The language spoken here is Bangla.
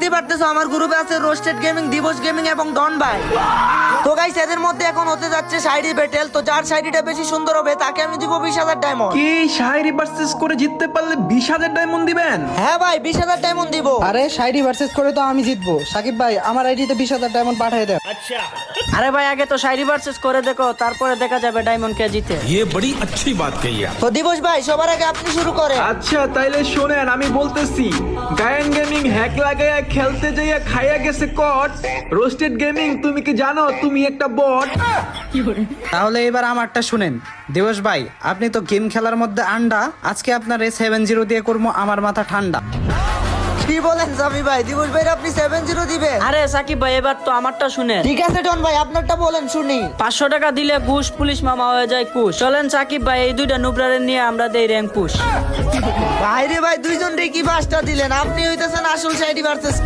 দেখতে পারতেছো আমার গ্রুপে আছে রোস্টেড গেমিং, দিবস গেমিং এবং ডন ভাই। তো গাইস এদের মধ্যে এখন হতে যাচ্ছে শাইরি ব্যাটেল। তো যার শাইরিটা বেশি সুন্দর হবে তাকে আমি দিব 20,000 ডায়মন্ড। কি শায়রি ভার্সেস করে জিততে পারলে 20,000 ডায়মন্ড দিবেন? হ্যাঁ ভাই 20,000 ডায়মন্ড দিব। আরে শাইরি ভার্সেস করে তো আমি জিতবো। সাকিব ভাই আমার আইডিতে 20,000 ডায়মন্ড পাঠিয়ে দেন। আরে ভাই আগে তো শায়রি ভার্সেস করে দেখো, তারপরে দেখা যাবে ডায়মন্ড কে জিতে। ये बड़ी अच्छी बात कही है। তো দিবস ভাই সবার আগে আপনি শুরু করেন। আচ্ছা তাইলে শোনেন, আমি বলতেছি গায়ন গেমিং হ্যাক লাগাইয়া খেলতে যাইয়া খাইয়া গেছে কট। রোস্টেড গেমিং তুমি কি জানো তুমি একটা বট? তাহলে এবার আমারটা শুনেন। দিবস ভাই আপনি তো গেম খেলার মধ্যে আন্ডা, আজকে আপনার এই 7-0 দিয়ে করবো আমার মাথা ঠান্ডা। কি বলেন জামি ভাই, দিবস ভাই আপনি 7-0 দিবেন? আরে সাকিব ভাই এবার তো আমারটা শুনে। ঠিক আছে ডন ভাই আপনারটা বলেন শুনি। 500 টাকা দিলে ঘুষ, পুলিশ মামা হয়ে যায় কুশ। চলেন সাকিব ভাই এই দুইটা নুবরারে নিয়ে আমরা দেই র্যাঙ্ক পুশ। ভাই রে ভাই দুইজন রে কি 5টা দিলেন, আপনি হইতেছেন আসল শাইরি ভার্সেস